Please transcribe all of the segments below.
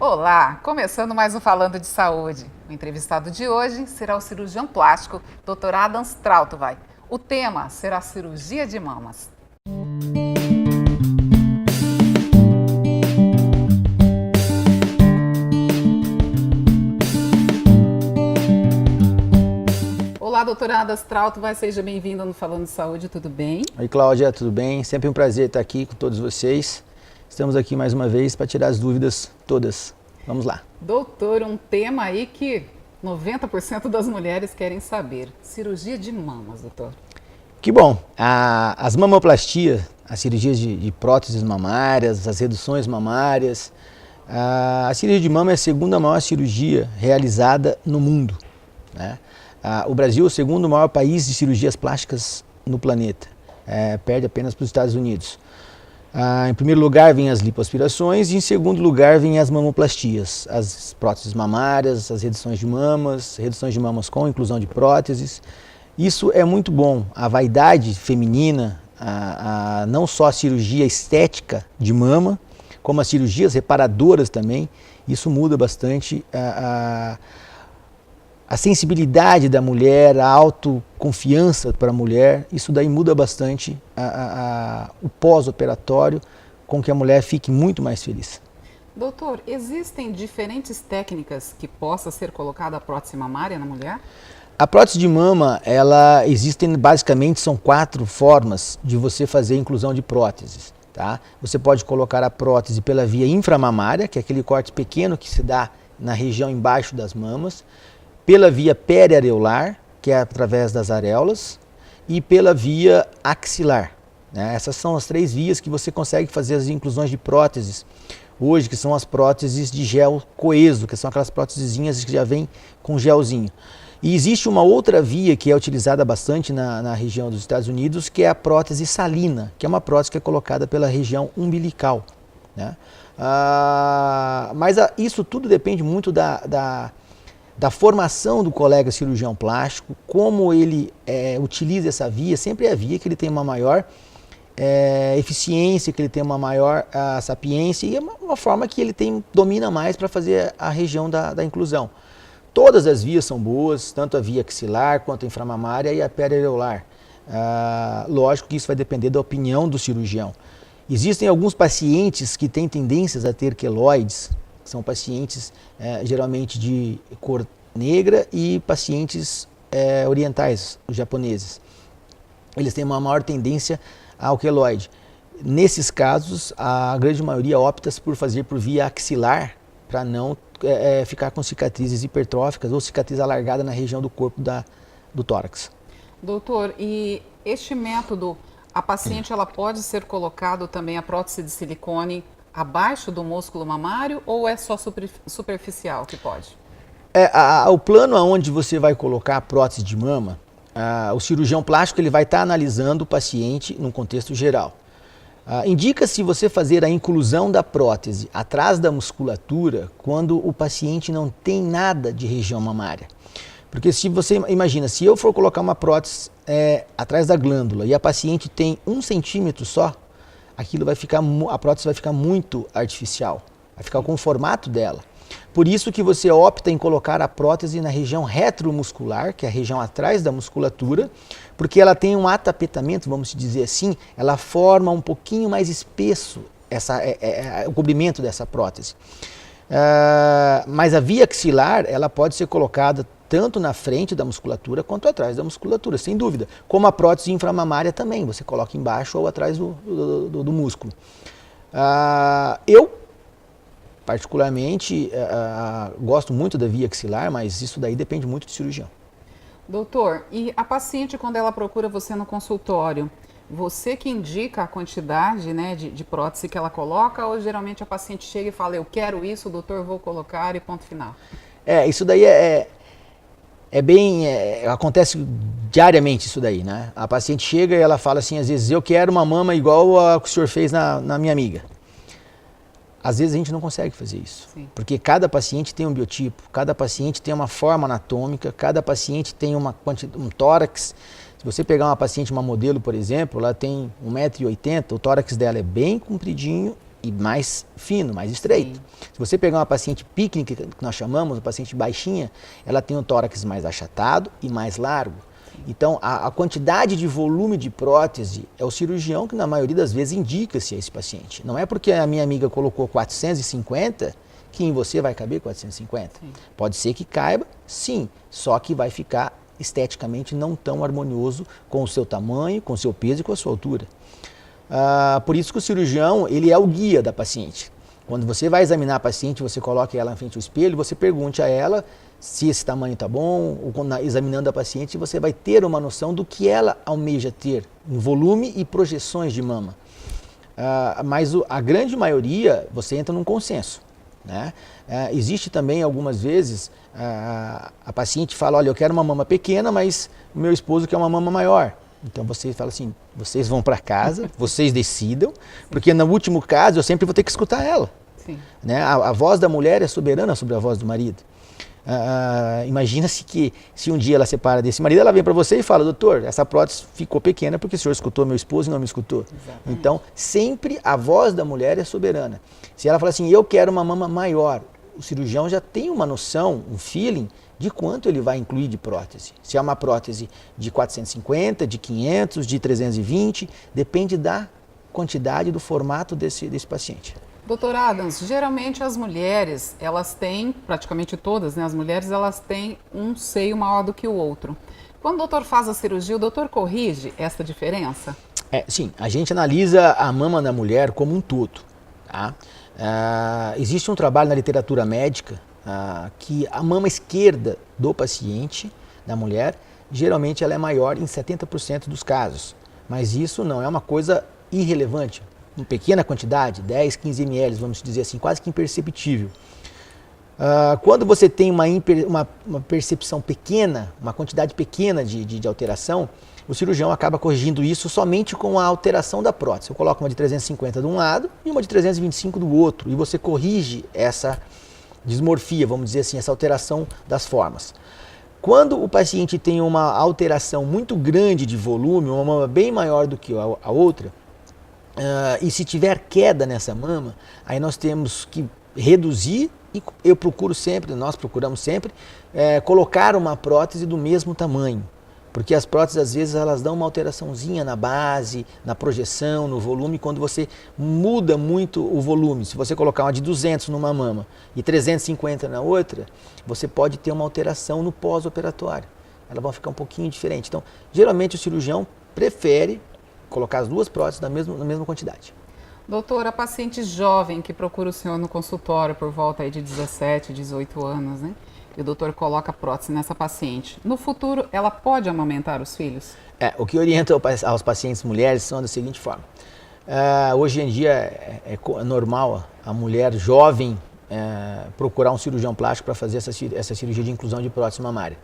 Olá, começando mais um Falando de Saúde. O entrevistado de hoje será o cirurgião plástico Dr. Adam Strautwein. O tema será cirurgia de mamas. Olá, doutora Adam Strautwein, seja bem-vinda no Falando de Saúde, tudo bem? Oi, Cláudia, tudo bem? Sempre um prazer estar aqui com todos vocês. Estamos aqui mais uma vez para tirar as dúvidas todas. Vamos lá. Doutor, um tema aí que 90% das mulheres querem saber. Cirurgia de mamas, doutor. Que bom! As mamoplastias, as cirurgias de próteses mamárias, as reduções mamárias, a cirurgia de mama é a segunda maior cirurgia realizada no mundo, né? O Brasil é o segundo maior país de cirurgias plásticas no planeta, perde apenas para os Estados Unidos. Em primeiro lugar vem as lipoaspirações e em segundo lugar vem as mamoplastias, as próteses mamárias, as reduções de mamas com inclusão de próteses. Isso é muito bom. A vaidade feminina, não só a cirurgia estética de mama, como as cirurgias reparadoras também, isso muda bastante a sensibilidade da mulher, a autoconfiança para a mulher, isso daí muda bastante o pós-operatório, com que a mulher fique muito mais feliz. Doutor, existem diferentes técnicas que possa ser colocada a prótese mamária na mulher? A prótese de mama, basicamente são 4 formas de você fazer a inclusão de próteses, tá? Você pode colocar a prótese pela via inframamária, que é aquele corte pequeno que se dá na região embaixo das mamas, pela via periareolar, que é através das areolas, e pela via axilar, né? Essas são as 3 vias que você consegue fazer as inclusões de próteses hoje, que são as próteses de gel coeso, que são aquelas prótesezinhas que já vêm com gelzinho. E existe uma outra via que é utilizada bastante na região dos Estados Unidos, que é a prótese salina, que é uma prótese que é colocada pela região umbilical, né? Mas isso tudo depende muito da formação do colega cirurgião plástico, como ele utiliza essa via. Sempre é a via que ele tem uma maior eficiência, que ele tem uma maior sapiência e é uma forma que ele domina mais para fazer a região da inclusão. Todas as vias são boas, tanto a via axilar quanto a inframamária e a periareolar. Lógico que isso vai depender da opinião do cirurgião. Existem alguns pacientes que têm tendências a ter queloides, são pacientes geralmente de cor negra e pacientes orientais, os japoneses. Eles têm uma maior tendência ao queloide. Nesses casos, a grande maioria opta por fazer por via axilar, para não ficar com cicatrizes hipertróficas ou cicatriz alargada na região do corpo do tórax. Doutor, e este método, a paciente ela pode ser colocado também a prótese de silicone abaixo do músculo mamário ou é só superficial que pode? O plano aonde você vai colocar a prótese de mama, o cirurgião plástico ele vai estar analisando o paciente num contexto geral. Indica-se você fazer a inclusão da prótese atrás da musculatura quando o paciente não tem nada de região mamária. Porque se você imagina, se eu for colocar uma prótese atrás da glândula e a paciente tem 1 centímetro só, a prótese vai ficar muito artificial, vai ficar com o formato dela. Por isso que você opta em colocar a prótese na região retromuscular, que é a região atrás da musculatura, porque ela tem um atapetamento, vamos dizer assim, ela forma um pouquinho mais espesso o cobrimento dessa prótese. Mas a via axilar, ela pode ser colocada tanto na frente da musculatura quanto atrás da musculatura, sem dúvida. Como a prótese inframamária também, você coloca embaixo ou atrás do músculo. Eu, particularmente, gosto muito da via axilar, mas isso daí depende muito do cirurgião. Doutor, e a paciente quando ela procura você no consultório, você que indica a quantidade, né, de prótese que ela coloca ou geralmente a paciente chega e fala, eu quero isso, doutor, vou colocar e ponto final? Isso daí acontece diariamente isso daí, né? A paciente chega e ela fala assim, às vezes, eu quero uma mama igual a que o senhor fez na minha amiga. Às vezes a gente não consegue fazer isso, Sim. Porque cada paciente tem um biotipo, cada paciente tem uma forma anatômica, cada paciente tem um tórax. Se você pegar uma paciente, uma modelo, por exemplo, ela tem 1,80 m, o tórax dela é bem compridinho e mais fino, mais estreito. Sim. Se você pegar uma paciente pícnica, que nós chamamos, uma paciente baixinha, ela tem um tórax mais achatado e mais largo. Então, a quantidade de volume de prótese é o cirurgião que, na maioria das vezes, indica-se a esse paciente. Não é porque a minha amiga colocou 450 que em você vai caber 450. Sim. Pode ser que caiba, sim, só que vai ficar esteticamente não tão harmonioso com o seu tamanho, com o seu peso e com a sua altura. Por isso que o cirurgião, ele é o guia da paciente. Quando você vai examinar a paciente, você coloca ela em frente ao espelho, você pergunte a ela se esse tamanho está bom, ou examinando a paciente, você vai ter uma noção do que ela almeja ter em volume e projeções de mama. Mas a grande maioria, você entra num consenso. Né? Existe também algumas vezes, a paciente fala, olha, eu quero uma mama pequena, mas o meu esposo quer uma mama maior. Então você fala assim, vocês vão para casa, vocês decidam, porque no último caso eu sempre vou ter que escutar ela. Sim. Né? A voz da mulher é soberana sobre a voz do marido. Imagina-se que se um dia ela separa desse marido, ela vem para você e fala, doutor, essa prótese ficou pequena porque o senhor escutou meu esposo e não me escutou. Exatamente. Então, sempre a voz da mulher é soberana. Se ela fala assim, eu quero uma mama maior, o cirurgião já tem uma noção, um feeling de quanto ele vai incluir de prótese. Se é uma prótese de 450, de 500, de 320, depende da quantidade, do formato desse paciente. Doutor Adams, geralmente as mulheres, elas têm, praticamente todas, né, as mulheres, elas têm um seio maior do que o outro. Quando o doutor faz a cirurgia, o doutor corrige essa diferença? Sim, a gente analisa a mama da mulher como um todo. Tá? Existe um trabalho na literatura médica que a mama esquerda do paciente, da mulher, geralmente ela é maior em 70% dos casos. Mas isso não é uma coisa irrelevante. Em pequena quantidade, 10, 15 ml, vamos dizer assim, quase que imperceptível. Quando você tem uma percepção pequena, uma quantidade pequena de alteração, o cirurgião acaba corrigindo isso somente com a alteração da prótese. Eu coloco uma de 350 de um lado e uma de 325 do outro, e você corrige essa dismorfia, vamos dizer assim, essa alteração das formas. Quando o paciente tem uma alteração muito grande de volume, uma mama bem maior do que a outra, e se tiver queda nessa mama, aí nós temos que reduzir, e nós procuramos sempre, colocar uma prótese do mesmo tamanho. Porque as próteses, às vezes, elas dão uma alteraçãozinha na base, na projeção, no volume, quando você muda muito o volume. Se você colocar uma de 200 numa mama e 350 na outra, você pode ter uma alteração no pós-operatório. Elas vão ficar um pouquinho diferente. Então, geralmente o cirurgião prefere colocar as duas próteses na mesma quantidade. Doutora, a paciente jovem que procura o senhor no consultório por volta aí de 17, 18 anos, né? E o doutor coloca prótese nessa paciente. No futuro, ela pode amamentar os filhos? O que orienta aos pacientes mulheres são da seguinte forma. Hoje em dia é normal a mulher jovem procurar um cirurgião plástico para fazer essa cirurgia de inclusão de prótese mamária.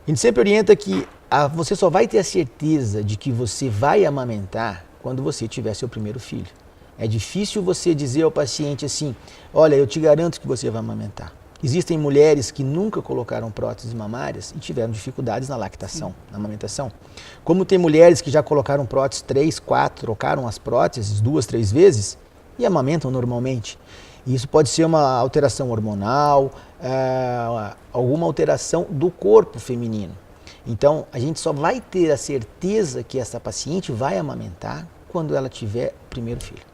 A gente sempre orienta que você só vai ter a certeza de que você vai amamentar quando você tiver seu primeiro filho. É difícil você dizer ao paciente assim, olha, eu te garanto que você vai amamentar. Existem mulheres que nunca colocaram próteses mamárias e tiveram dificuldades na lactação, na amamentação. Como tem mulheres que já colocaram próteses 3, 4, trocaram as próteses 2, 3 vezes e amamentam normalmente. E isso pode ser uma alteração hormonal, alguma alteração do corpo feminino. Então, a gente só vai ter a certeza que essa paciente vai amamentar quando ela tiver o primeiro filho.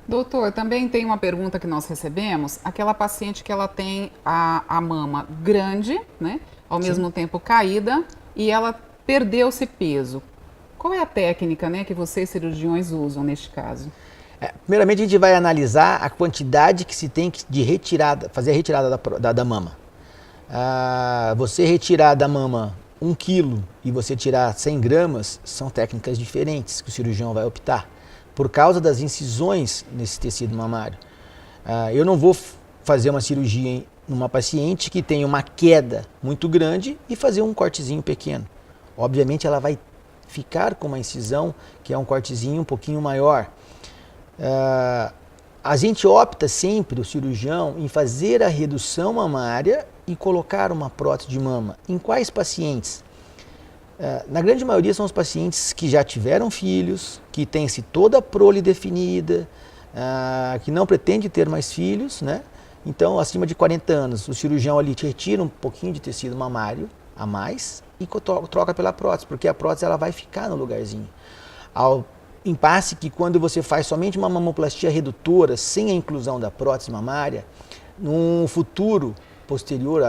Doutor, também tem uma pergunta que nós recebemos, aquela paciente que ela tem a mama grande, né, ao mesmo tempo caída, e ela perdeu esse peso. Qual é a técnica, né, que vocês cirurgiões usam neste caso? Primeiramente, a gente vai analisar a quantidade que se tem de retirada, fazer a retirada da mama. Você retirar da mama 1 quilo e você tirar 100 gramas, são técnicas diferentes que o cirurgião vai optar, por causa das incisões nesse tecido mamário. Eu não vou fazer uma cirurgia numa paciente que tem uma queda muito grande e fazer um cortezinho pequeno. Obviamente ela vai ficar com uma incisão que é um cortezinho um pouquinho maior. A gente opta sempre, o cirurgião, em fazer a redução mamária e colocar uma prótese de mama. Em quais pacientes? Na grande maioria são os pacientes que já tiveram filhos, que têm-se toda a prole definida, que não pretende ter mais filhos, né? Então, acima de 40 anos, o cirurgião ali te retira um pouquinho de tecido mamário a mais e troca pela prótese, porque a prótese ela vai ficar no lugarzinho. Ao impasse que quando você faz somente uma mamoplastia redutora, sem a inclusão da prótese mamária, num futuro posterior,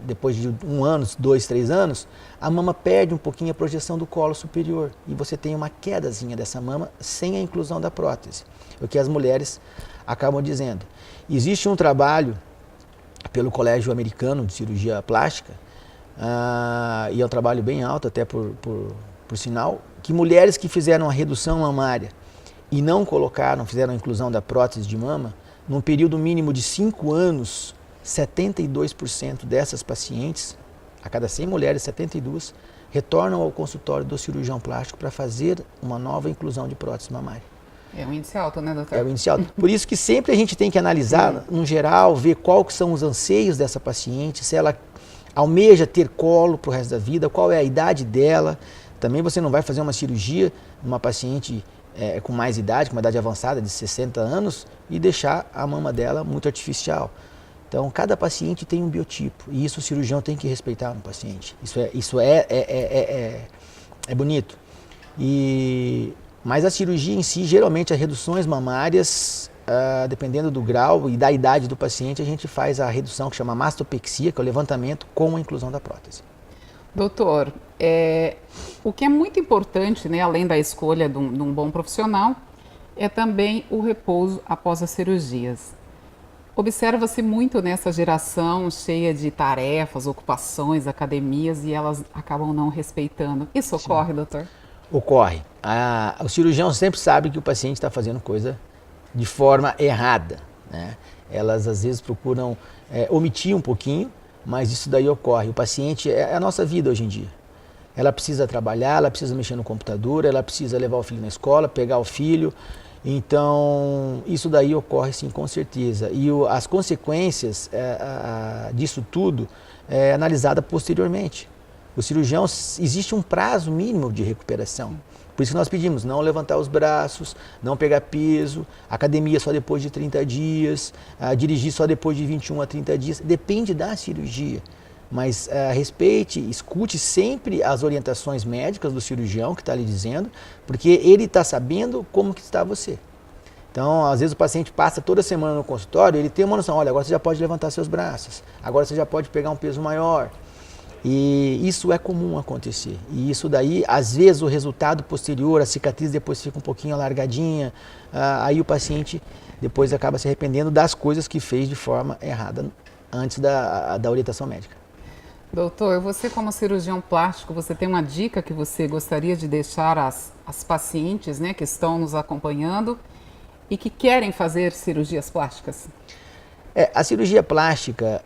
depois de 1 ano, 2, 3 anos, a mama perde um pouquinho a projeção do colo superior e você tem uma quedazinha dessa mama sem a inclusão da prótese. O que as mulheres acabam dizendo. Existe um trabalho pelo Colégio Americano de Cirurgia Plástica, e é um trabalho bem alto, até por sinal, que mulheres que fizeram a redução mamária e não fizeram a inclusão da prótese de mama, num período mínimo de 5 anos, 72% dessas pacientes, a cada 100 mulheres, 72, retornam ao consultório do cirurgião plástico para fazer uma nova inclusão de prótese mamária. É um índice alto, né, doutor? É um índice alto. Por isso que sempre a gente tem que analisar, no geral, ver quais são os anseios dessa paciente, se ela almeja ter colo para o resto da vida, qual é a idade dela. Também você não vai fazer uma cirurgia numa paciente com mais idade, com uma idade avançada de 60 anos, e deixar a mama dela muito artificial. Então, cada paciente tem um biotipo, e isso o cirurgião tem que respeitar no paciente. Isso é bonito. Mas a cirurgia em si, geralmente as reduções mamárias, dependendo do grau e da idade do paciente, a gente faz a redução que chama mastopexia, que é o levantamento com a inclusão da prótese. Doutor, o que é muito importante, né, além da escolha de um bom profissional, é também o repouso após as cirurgias. Observa-se muito nessa geração cheia de tarefas, ocupações, academias, e elas acabam não respeitando. Isso ocorre, doutor? Ocorre. O cirurgião sempre sabe que o paciente está fazendo coisa de forma errada, né? Elas às vezes procuram omitir um pouquinho, mas isso daí ocorre. O paciente é a nossa vida hoje em dia. Ela precisa trabalhar, ela precisa mexer no computador, ela precisa levar o filho na escola, pegar o filho. Então, isso daí ocorre sim, com certeza. E as consequências disso tudo é analisada posteriormente. O cirurgião, existe um prazo mínimo de recuperação. Por isso que nós pedimos não levantar os braços, não pegar peso, academia só depois de 30 dias, dirigir só depois de 21 a 30 dias. Depende da cirurgia. Mas respeite, escute sempre as orientações médicas do cirurgião que está lhe dizendo, porque ele está sabendo como que está você. Então, às vezes o paciente passa toda semana no consultório, ele tem uma noção, olha, agora você já pode levantar seus braços, agora você já pode pegar um peso maior. E isso é comum acontecer. E isso daí, às vezes, o resultado posterior, a cicatriz depois fica um pouquinho alargadinha, aí o paciente depois acaba se arrependendo das coisas que fez de forma errada antes da orientação médica. Doutor, você como cirurgião plástico, você tem uma dica que você gostaria de deixar às pacientes, né, que estão nos acompanhando e que querem fazer cirurgias plásticas? A cirurgia plástica,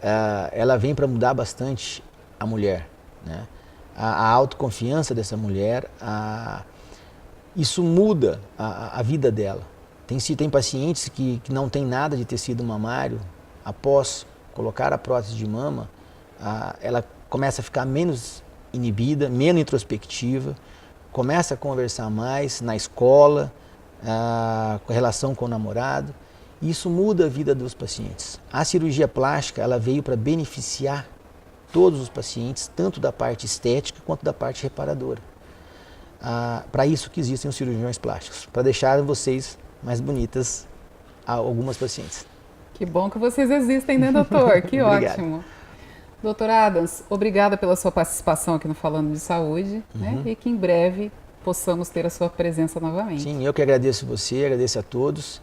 ela vem para mudar bastante a mulher, né? A autoconfiança dessa mulher, isso muda a vida dela. Tem pacientes que não tem nada de tecido mamário, após colocar a prótese de mama, ela começa a ficar menos inibida, menos introspectiva, começa a conversar mais na escola, com relação com o namorado. Isso muda a vida dos pacientes. A cirurgia plástica, ela veio para beneficiar todos os pacientes, tanto da parte estética quanto da parte reparadora. Para isso que existem os cirurgiões plásticos, para deixar vocês mais bonitas, algumas pacientes. Que bom que vocês existem, né, doutor? Que ótimo. Doutor Adams, obrigada pela sua participação aqui no Falando de Saúde, né? E que em breve possamos ter a sua presença novamente. Sim, eu que agradeço você, agradeço a todos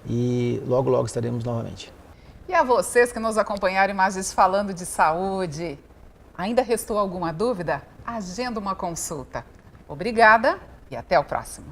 e logo, logo estaremos novamente. E a vocês que nos acompanharam em mais vezes Falando de Saúde, ainda restou alguma dúvida? Agenda uma consulta. Obrigada e até o próximo.